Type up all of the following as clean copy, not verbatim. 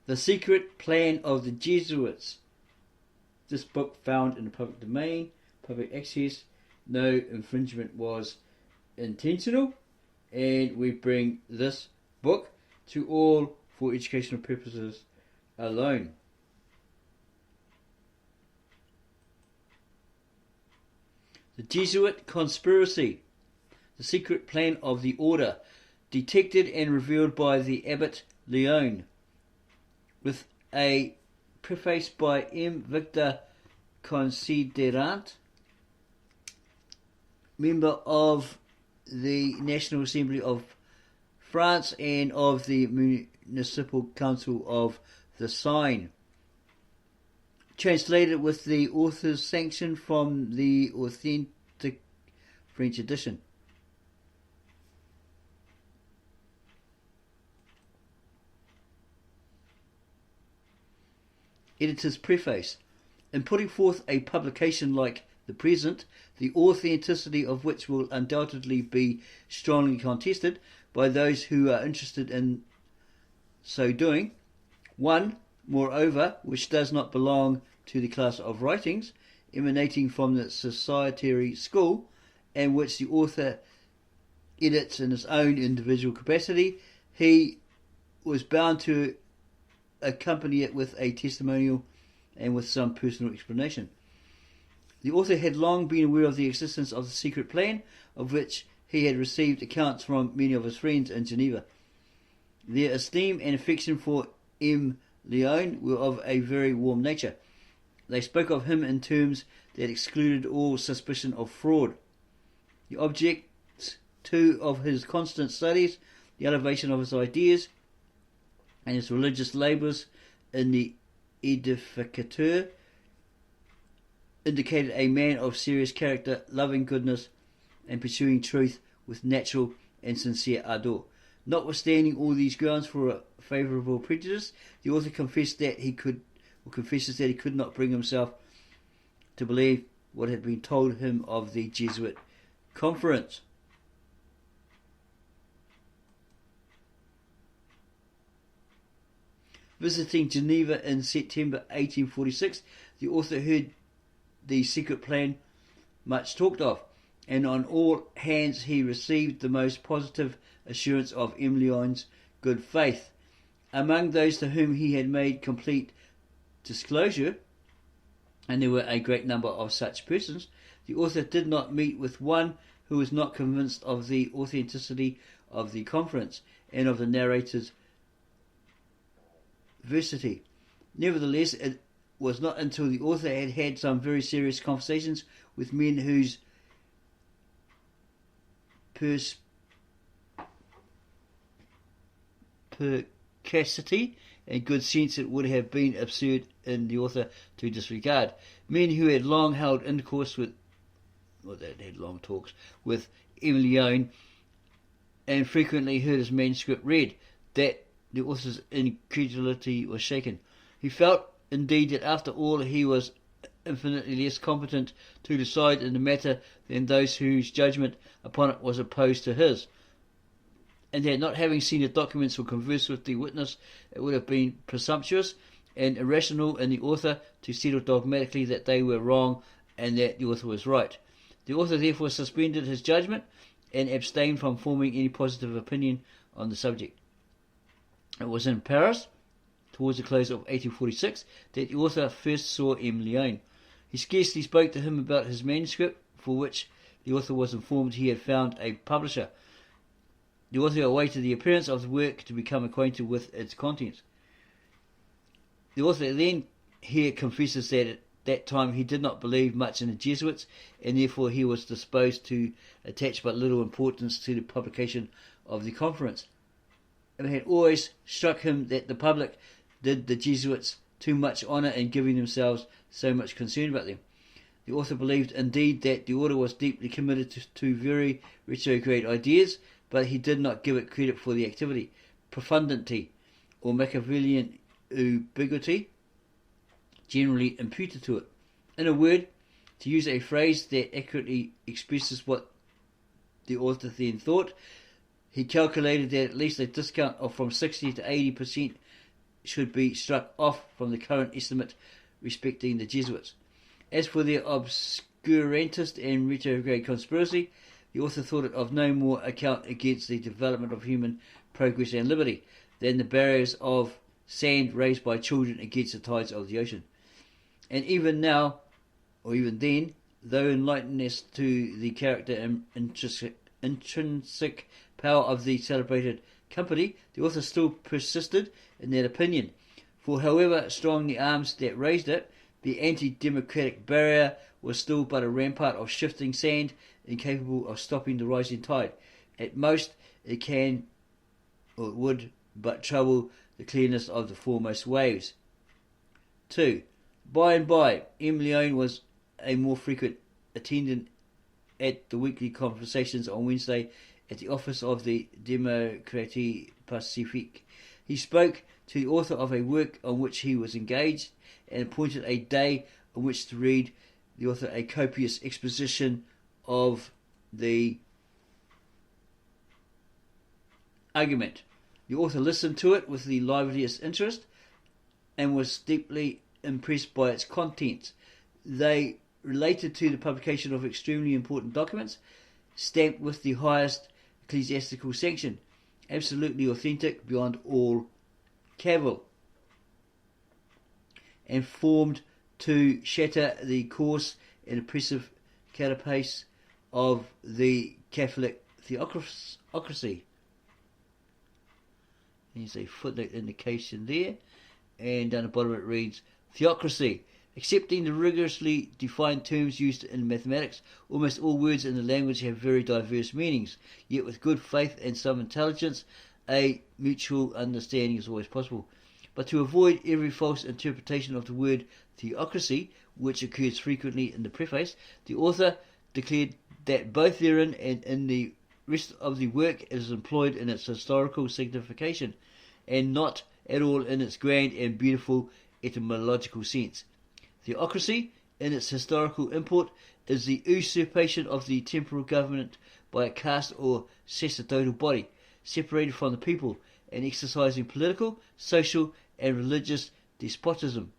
The Secret Plan of the Jesuits. This book found in the public domain, public access, no infringement was intentional, and we bring this book to all for educational purposes alone. The Jesuit Conspiracy. The Secret Plan of the Order, detected and revealed by the abbot Leone, with a preface by M. Victor Considérant, member of the National Assembly of France and of the Municipal Council of the Seine. Translated with the author's sanction from the authentic French edition. Editor's preface. In putting forth a publication like the present, the authenticity of which will undoubtedly be strongly contested by those who are interested in so doing, one, moreover, which does not belong to the class of writings emanating from the societary school, and which the author edits in his own individual capacity, he was bound to accompany it with a testimonial and with some personal explanation. The author had long been aware of the existence of the secret plan, of which he had received accounts from many of his friends in Geneva. Their esteem and affection for M. Leone were of a very warm nature. They spoke of him in terms that excluded all suspicion of fraud. The object, too, of his constant studies, the elevation of his ideas, and his religious labours in the Edificateur, indicated a man of serious character, loving goodness, and pursuing truth with natural and sincere ardour. Notwithstanding all these grounds for a favourable prejudice, the author confesses that he could not bring himself to believe what had been told him of the Jesuit conference. Visiting Geneva in September 1846, the author heard the secret plan much talked of, and on all hands he received the most positive assurance of M. Leone's good faith. Among those to whom he had made complete disclosure, and there were a great number of such persons, the author did not meet with one who was not convinced of the authenticity of the conference and of the narrator's veracity. Nevertheless, it was not until the author had had some very serious conversations with men whose perspicacity and good sense it would have been absurd in the author to disregard. Men who had long held intercourse with, had long talks with M. Leone and frequently heard his manuscript read, that the author's incredulity was shaken. He felt, indeed, that after all he was infinitely less competent to decide in the matter than those whose judgment upon it was opposed to his, and that not having seen the documents or conversed with the witness, it would have been presumptuous and irrational in the author to settle dogmatically that they were wrong and that the author was right. The author therefore suspended his judgment and abstained from forming any positive opinion on the subject. It was in Paris, towards the close of 1846, that the author first saw M. Leone. He scarcely spoke to him about his manuscript, for which the author was informed he had found a publisher. The author awaited the appearance of the work to become acquainted with its contents. The author then here confesses that at that time he did not believe much in the Jesuits, and therefore he was disposed to attach but little importance to the publication of the conference. It had always struck him that the public did the Jesuits too much honour in giving themselves so much concern about them. The author believed indeed that the order was deeply committed to very retrograde ideas, but he did not give it credit for the activity, profundity, or Machiavellian ubiquity generally imputed to it. In a word, to use a phrase that accurately expresses what the author then thought, he calculated that at least a discount of from 60 to 80% should be struck off from the current estimate respecting the Jesuits. As for their obscurantist and retrograde conspiracy, the author thought it of no more account against the development of human progress and liberty than the barriers of sand raised by children against the tides of the ocean. And even now, or even then, though enlightened as to the character and intrinsic power of the celebrated company, the author still persisted in that opinion. For however strong the arms that raised it, the anti-democratic barrier was still but a rampart of shifting sand, incapable of stopping the rising tide. At most, it can, or it would, but trouble the clearness of the foremost waves. 2. By and by, M. Leone was a more frequent attendant at the weekly conversations on Wednesday at the office of the Démocratie Pacifique. He spoke to the author of a work on which he was engaged and appointed a day on which to read the author a copious exposition of the argument. The author listened to it with the liveliest interest and was deeply impressed by its contents. They related to the publication of extremely important documents, stamped with the highest ecclesiastical sanction, absolutely authentic beyond all cavil, and formed to shatter the coarse and oppressive carapace of the Catholic theocracy. There's a footnote indication there, and down the bottom it reads, theocracy. Accepting the rigorously defined terms used in mathematics, almost all words in the language have very diverse meanings, yet with good faith and some intelligence, a mutual understanding is always possible. But to avoid every false interpretation of the word theocracy, which occurs frequently in the preface, the author declared that both therein and in the rest of the work it is employed in its historical signification, and not at all in its grand and beautiful etymological sense. Theocracy, in its historical import, is the usurpation of the temporal government by a caste or sacerdotal body, separated from the people, and exercising political, social, and religious despotism.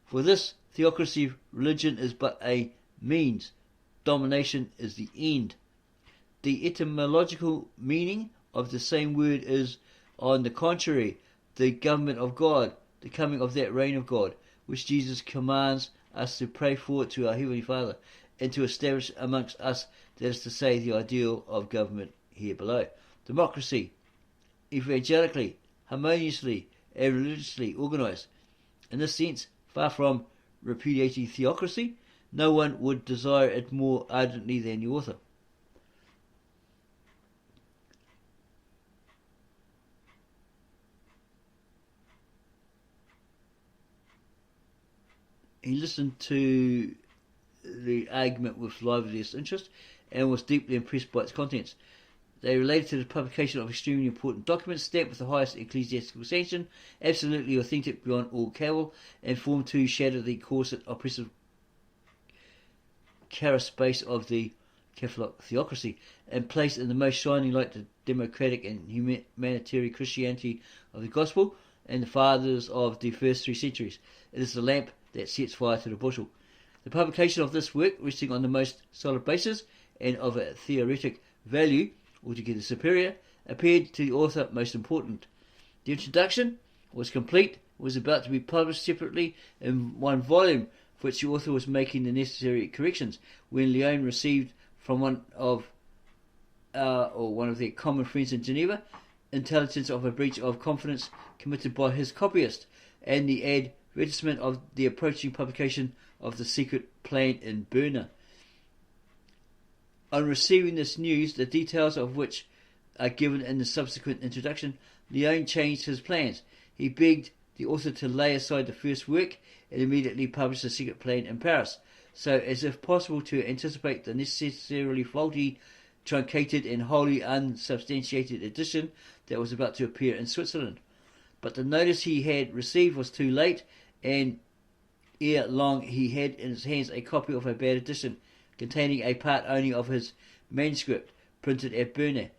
For this theocracy, religion is but a means, domination is the end. The etymological meaning of the same word is, on the contrary, the government of God, the coming of that reign of God, which Jesus commands us to pray for to our Heavenly Father, and to establish amongst us, that is to say, the ideal of government here below. Democracy, evangelically, harmoniously, and religiously organized. In this sense, far from repudiating theocracy, no one would desire it more ardently than the author. He listened to the argument with liveliest interest and was deeply impressed by its contents. They related to the publication of extremely important documents, stamped with the highest ecclesiastical sanction, absolutely authentic beyond all cavil, and formed to shatter the coarse and oppressive carapace of the Catholic theocracy, and place in the most shining light the democratic and humanitarian Christianity of the Gospel and the fathers of the first 3 centuries. It is the lamp that sets fire to the bushel. The publication of this work, resting on the most solid basis and of a theoretic value altogether superior, appeared to the author most important. The introduction was complete, was about to be published separately in 1 volume, for which the author was making the necessary corrections, when Leone received from one of their common friends in Geneva intelligence of a breach of confidence committed by his copyist, and the advertisement of the approaching publication of the secret plan in Berna. On receiving this news, the details of which are given in the subsequent introduction, Leone changed his plans. He begged the author to lay aside the first work and immediately publish the secret plan in Paris, so as if possible to anticipate the necessarily faulty, truncated and wholly unsubstantiated edition that was about to appear in Switzerland. But the notice he had received was too late, and ere long he had in his hands a copy of a bad edition, containing a part only of his manuscript, printed at Berna,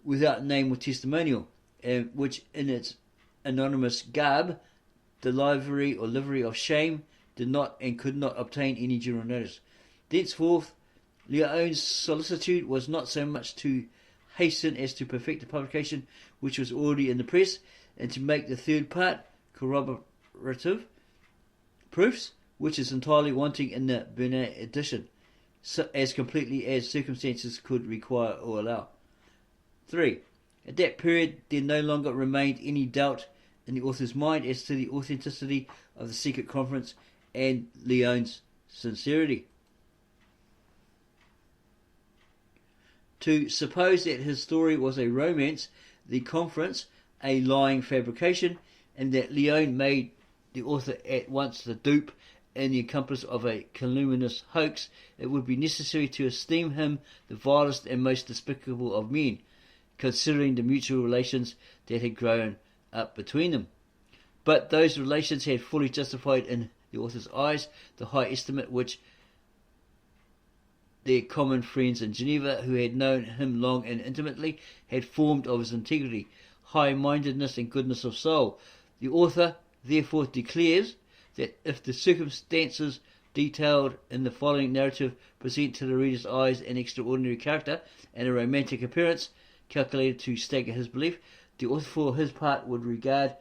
without name or testimonial, which in its anonymous garb the livery of shame did not and could not obtain any general notice. Thenceforth, Leone's solicitude was not so much to hasten as to perfect the publication which was already in the press, and to make the third part, corroborative proofs, which is entirely wanting in the Bernat edition, as completely as circumstances could require or allow. 3. At that period there no longer remained any doubt in the author's mind as to the authenticity of the secret conference and Leone's sincerity. To suppose that his story was a romance, the conference a lying fabrication, and that Leone made the author at once the dupe and the accomplice of a calumnious hoax, it would be necessary to esteem him the vilest and most despicable of men, considering the mutual relations that had grown up between them. But those relations had fully justified in the author's eyes the high estimate which their common friends in Geneva, who had known him long and intimately, had formed of his integrity, high-mindedness and goodness of soul. The author therefore declares that if the circumstances detailed in the following narrative present to the reader's eyes an extraordinary character and a romantic appearance calculated to stagger his belief, the author for his part would regard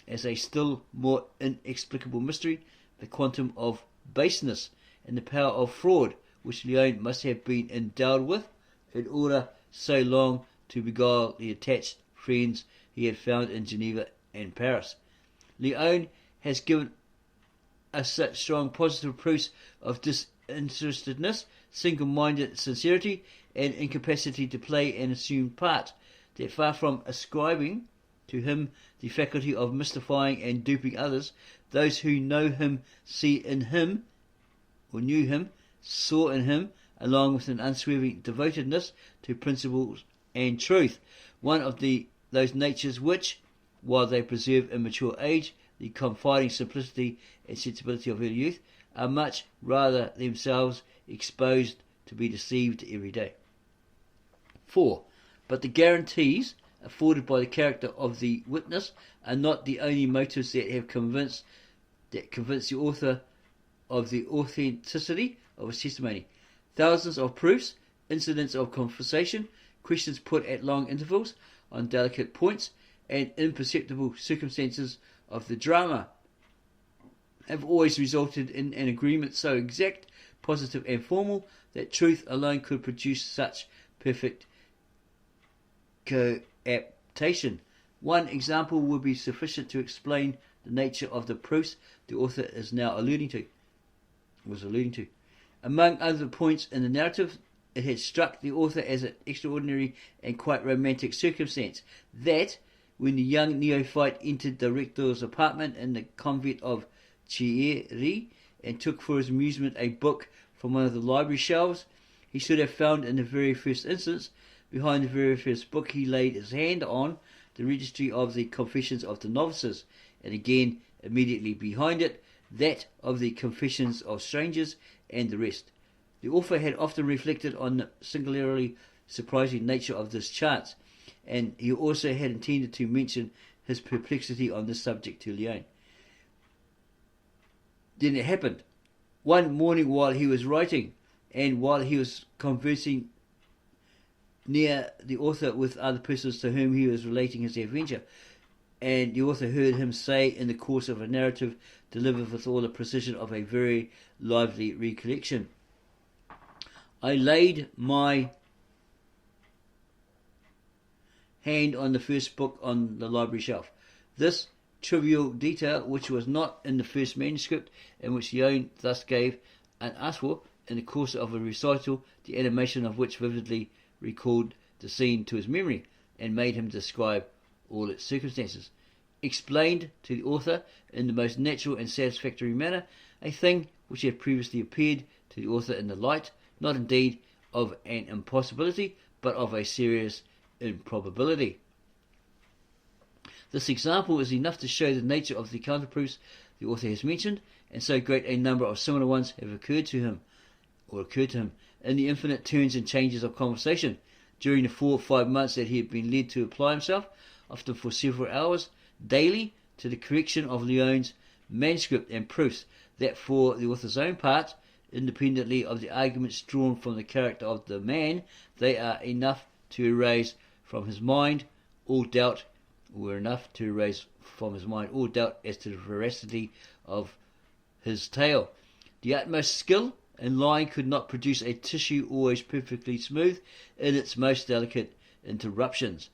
as a still more inexplicable mystery the quantum of baseness and the power of fraud which Leone must have been endowed with in order so long to beguile the attached friends he had found in Geneva and Paris. Leone has given us such strong positive proofs of disinterestedness, single-minded sincerity, and incapacity to play an assumed part, that far from ascribing to him the faculty of mystifying and duping others, those who know him see in him, or knew him, saw in him, along with an unswerving devotedness to principles and truth, one of those natures which, while they preserve in mature age the confiding simplicity and sensibility of early youth, are much rather themselves exposed to be deceived every day. 4. But the guarantees afforded by the character of the witness are not the only motives that convince the author of the authenticity of his testimony. Thousands of proofs, incidents of conversation, questions put at long intervals on delicate points, and imperceptible circumstances of the drama have always resulted in an agreement so exact, positive, and formal that truth alone could produce such perfect coaptation. One example would be sufficient to explain the nature of the proofs the author is now alluding to. Among other points in the narrative, it had struck the author as an extraordinary and quite romantic circumstance that, when the young neophyte entered the rector's apartment in the convent of Chieri and took for his amusement a book from one of the library shelves, he should have found in the very first instance, behind the very first book he laid his hand on, the registry of the Confessions of the Novices, and again, immediately behind it, that of the Confessions of Strangers, and the rest. The author had often reflected on the singularly surprising nature of this chance, and he also had intended to mention his perplexity on this subject to Leone. Then it happened. One morning while he was writing, and while he was conversing near the author with other persons to whom he was relating his adventure, and the author heard him say in the course of a narrative delivered with all the precision of a very lively recollection, I laid my hand on the first book on the library shelf. This trivial detail, which was not in the first manuscript, and which Leone thus gave unasked for in the course of a recital, the animation of which vividly recalled the scene to his memory, and made him describe all its circumstances, explained to the author in the most natural and satisfactory manner a thing which had previously appeared to the author in the light, not indeed of an impossibility, but of a serious improbability. This example is enough to show the nature of the counterproofs the author has mentioned, and so great a number of similar ones have occurred to him in the infinite turns and changes of conversation during the 4 or 5 months that he had been led to apply himself, often for several hours, daily, to the correction of Leone's manuscript and proofs that for the author's own part, independently of the arguments drawn from the character of the man, they are enough to erase from his mind all doubt, as to the veracity of his tale. The utmost skill in lying could not produce a tissue always perfectly smooth in its most delicate interruptions.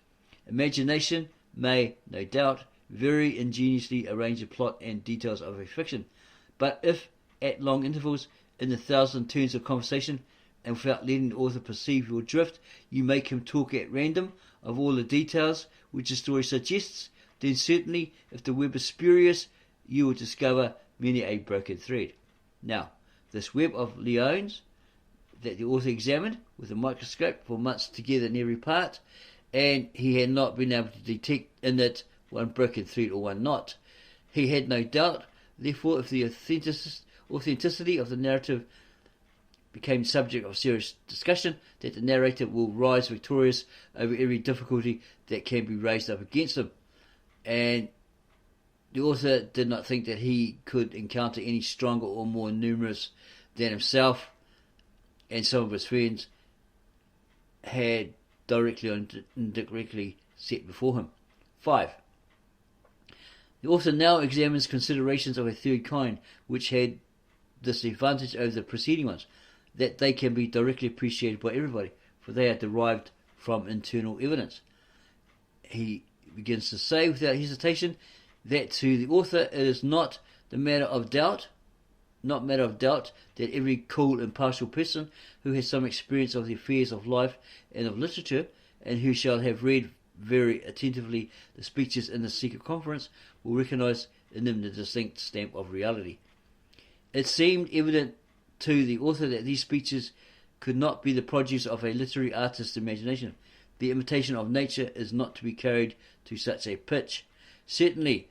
Imagination may, no doubt, very ingeniously arrange the plot and details of a fiction, but if, at long intervals, in the thousand turns of conversation, and without letting the author perceive your drift, you make him talk at random of all the details which the story suggests, then certainly, if the web is spurious, you will discover many a broken thread. Now, this web of Leone's that the author examined with a microscope for months together in every part, and he had not been able to detect in it one broken thread or one knot. He had no doubt, therefore, if the authenticity of the narrative became subject of serious discussion, that the narrator will rise victorious over every difficulty that can be raised up against him. And the author did not think that he could encounter any stronger or more numerous than himself and some of his friends had directly or indirectly set before him. 5. The author now examines considerations of a third kind, which had this advantage over the preceding ones, that they can be directly appreciated by everybody, for they are derived from internal evidence. He begins to say without hesitation that to the author it is not matter of doubt that every cool, impartial person who has some experience of the affairs of life and of literature, and who shall have read very attentively the speeches in the secret conference, will recognize in them the distinct stamp of reality. It seemed evident to the author that these speeches could not be the produce of a literary artist's imagination. The imitation of nature is not to be carried to such a pitch. Certainly,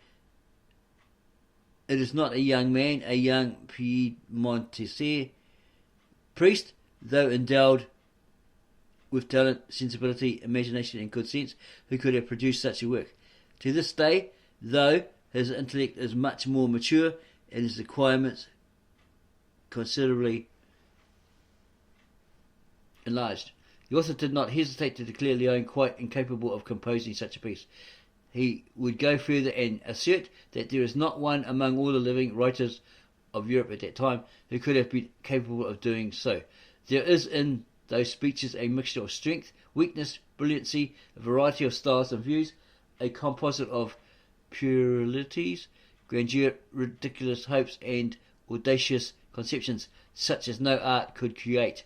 it is not a young man, a young Piedmontese priest, though endowed with talent, sensibility, imagination, and good sense, who could have produced such a work. To this day, though his intellect is much more mature and his requirements considerably enlarged, the author did not hesitate to declare Leone quite incapable of composing such a piece. He would go further and assert that there is not one among all the living writers of Europe at that time who could have been capable of doing so. There is in those speeches a mixture of strength, weakness, brilliancy, a variety of styles and views, a composite of puerilities, grandeur, ridiculous hopes, and audacious conceptions, such as no art could create.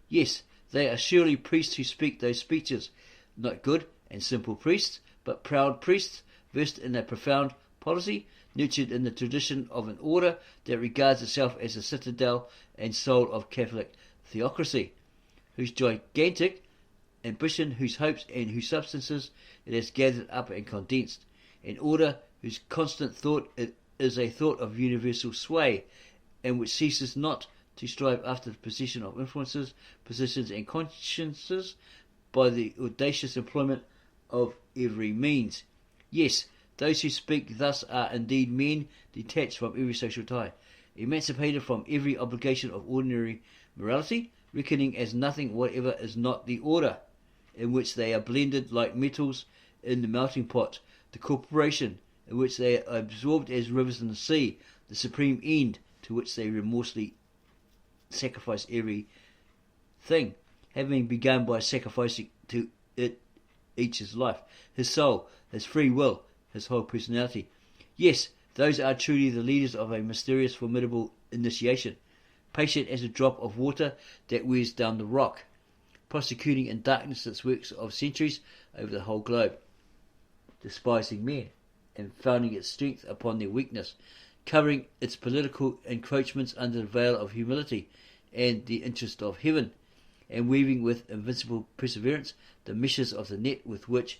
Yes, they are surely priests who speak those speeches, not good and simple priests, but proud priests, versed in a profound policy, nurtured in the tradition of an order that regards itself as the citadel and soul of Catholic theocracy, whose gigantic ambition, whose hopes and whose substances it has gathered up and condensed, an order whose constant thought it is a thought of universal sway, and which ceases not to strive after the possession of influences, positions, and consciences by the audacious employment of every means. Yes, those who speak thus are indeed men detached from every social tie, emancipated from every obligation of ordinary morality, reckoning as nothing whatever is not the order in which they are blended like metals in the melting pot, the corporation in which they are absorbed as rivers in the sea, the supreme end to which they remorselessly sacrifice everything, having begun by sacrificing to it each his life, his soul, his free will, his whole personality. Yes, those are truly the leaders of a mysterious, formidable initiation, patient as a drop of water that wears down the rock, prosecuting in darkness its works of centuries over the whole globe, despising men and founding its strength upon their weakness, covering its political encroachments under the veil of humility and the interest of heaven, and weaving with invincible perseverance the meshes of the net with which,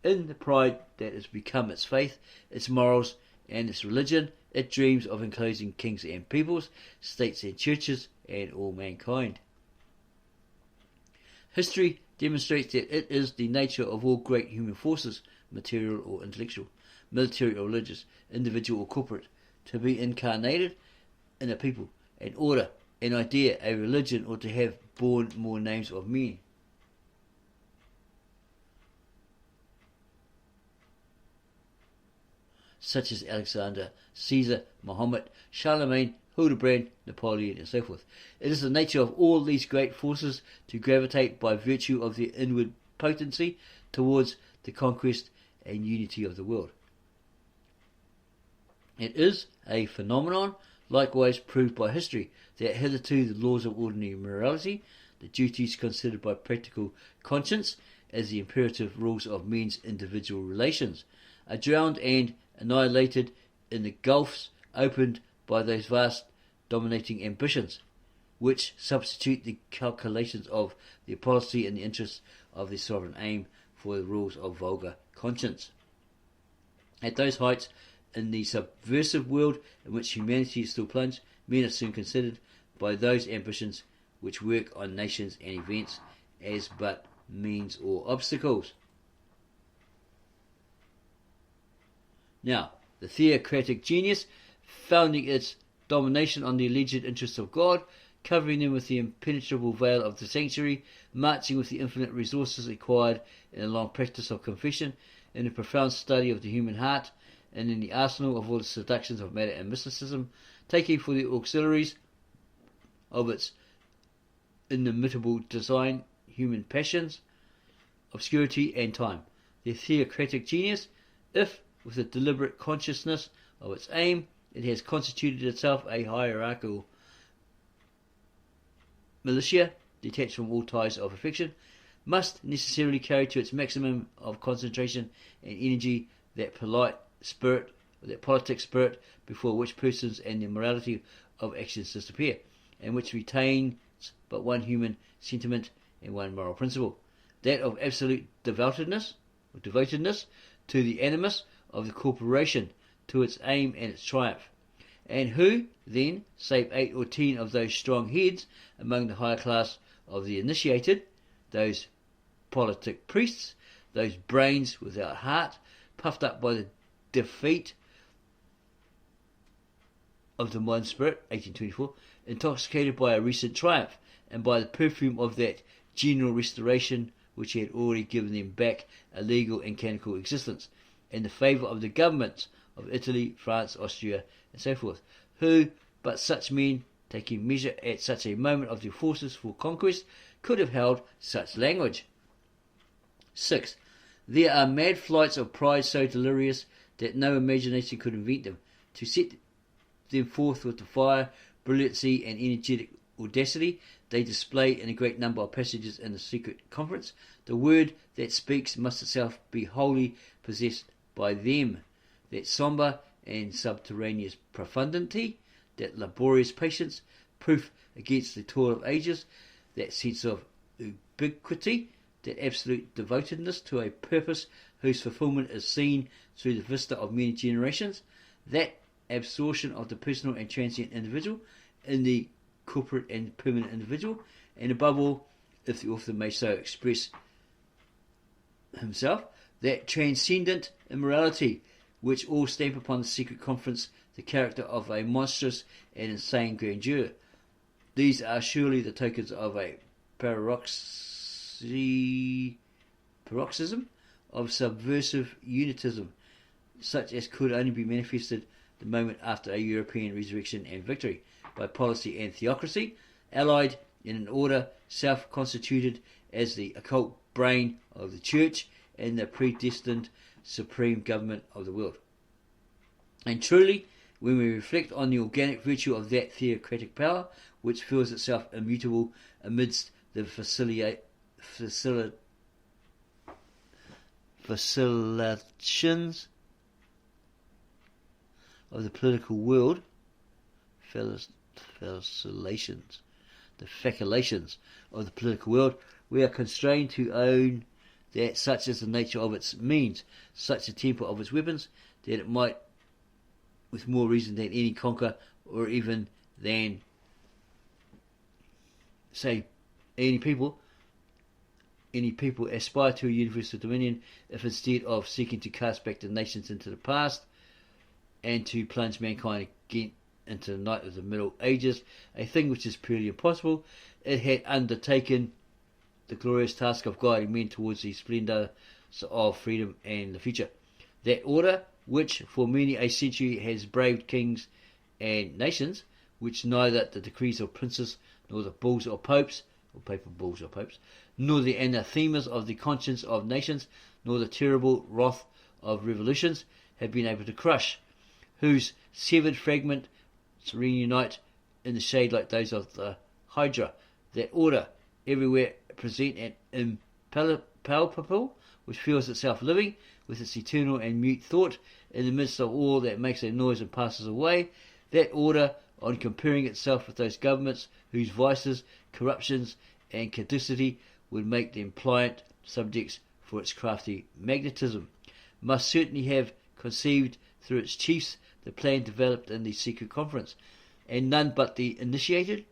in the pride that has become its faith, its morals, and its religion, it dreams of enclosing kings and peoples, states and churches, and all mankind. History demonstrates that it is the nature of all great human forces, material or intellectual, military or religious, individual or corporate, to be incarnated in a people, an order, an idea, a religion, or to have borne more names of men. Such as Alexander, Caesar, Muhammad, Charlemagne, Hildebrand, Napoleon, and so forth. It is the nature of all these great forces to gravitate by virtue of their inward potency towards the conquest and unity of the world. It is a phenomenon likewise proved by history that hitherto the laws of ordinary morality, the duties considered by practical conscience as the imperative rules of men's individual relations, are drowned and annihilated in the gulfs opened by those vast dominating ambitions, which substitute the calculations of their policy in the interests of their sovereign aim for the rules of vulgar conscience. At those heights, in the subversive world in which humanity is still plunged, men are soon considered by those ambitions which work on nations and events as but means or obstacles. Now, the theocratic genius, founding its domination on the alleged interests of God, covering them with the impenetrable veil of the sanctuary, marching with the infinite resources acquired in a long practice of confession, in a profound study of the human heart, and in the arsenal of all the seductions of matter and mysticism, taking for the auxiliaries of its inimitable design human passions, obscurity, and time. The theocratic genius, if with a deliberate consciousness of its aim, it has constituted itself a hierarchical militia, detached from all ties of affection, must necessarily carry to its maximum of concentration and energy that politic spirit before which persons and the morality of actions disappear, and which retains but one human sentiment and one moral principle, that of absolute devotedness to the animus of the corporation, to its aim and its triumph. And who, then, save 8 or 10 of those strong heads among the higher class of the initiated, those politic priests, those brains without heart, puffed up by the defeat of the modern spirit, 1824, intoxicated by a recent triumph, and by the perfume of that general restoration which had already given them back a legal and canonical existence, in the favour of the governments of Italy, France, Austria, and so forth, who, but such men, taking measure at such a moment of their forces for conquest, could have held such language. 6. There are mad flights of pride so delirious that no imagination could invent them. To set them forth with the fire, brilliancy, and energetic audacity they display in a great number of passages in the secret conference, the word that speaks must itself be wholly possessed by them. That sombre and subterraneous profundity, that laborious patience, proof against the toil of ages, that sense of ubiquity, that absolute devotedness to a purpose whose fulfillment is seen through the vista of many generations, that absorption of the personal and transient individual in the corporate and permanent individual, and above all, if the author may so express himself, that transcendent immorality which all stamp upon the secret conference the character of a monstrous and insane grandeur. These are surely the tokens of a paroxysm of subversive unitism, such as could only be manifested the moment after a European resurrection and victory, by policy and theocracy, allied in an order self-constituted as the occult brain of the Church and the predestined supreme government of the world. And truly, when we reflect on the organic virtue of that theocratic power, which feels itself immutable amidst the vacillations of the political world, the faculations of the political world, we are constrained to own that such is the nature of its means, such the temper of its weapons, that it might, with more reason than any, conquer, or even than, say, any people aspire to a universal dominion, if instead of seeking to cast back the nations into the past, and to plunge mankind again into the night of the Middle Ages, a thing which is purely impossible. It had undertaken the glorious task of guiding men towards the splendour of freedom and the future. That order, which for many a century has braved kings and nations, which neither the decrees of princes, nor the bulls or popes, or papal bulls or popes, nor the anathemas of the conscience of nations, nor the terrible wrath of revolutions have been able to crush, whose severed fragments reunite in the shade like those of the Hydra. That order, everywhere present and impalpable, which feels itself living, with its eternal and mute thought, in the midst of all that makes a noise and passes away. That order, on comparing itself with those governments whose vices, corruptions, and caducity would make them pliant subjects for its crafty magnetism, must certainly have conceived through its chiefs the plan developed in the secret conference, and none but the initiated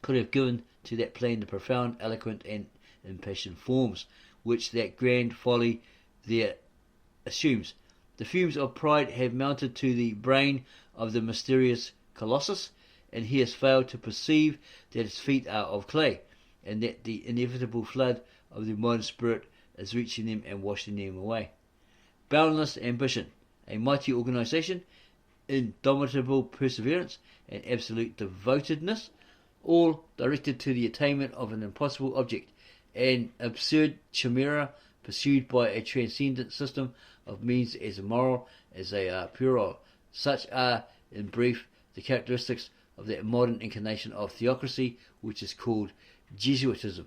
could have given to that plan the profound, eloquent, and impassioned forms which that grand folly there assumes. The fumes of pride have mounted to the brain of the mysterious Colossus, and he has failed to perceive that his feet are of clay, and that the inevitable flood of the modern spirit is reaching them and washing them away. Boundless ambition, a mighty organisation, indomitable perseverance, and absolute devotedness, all directed to the attainment of an impossible object, an absurd chimera pursued by a transcendent system of means as immoral as they are puerile. Such are, in brief, the characteristics of that modern incarnation of theocracy which is called Jesuitism.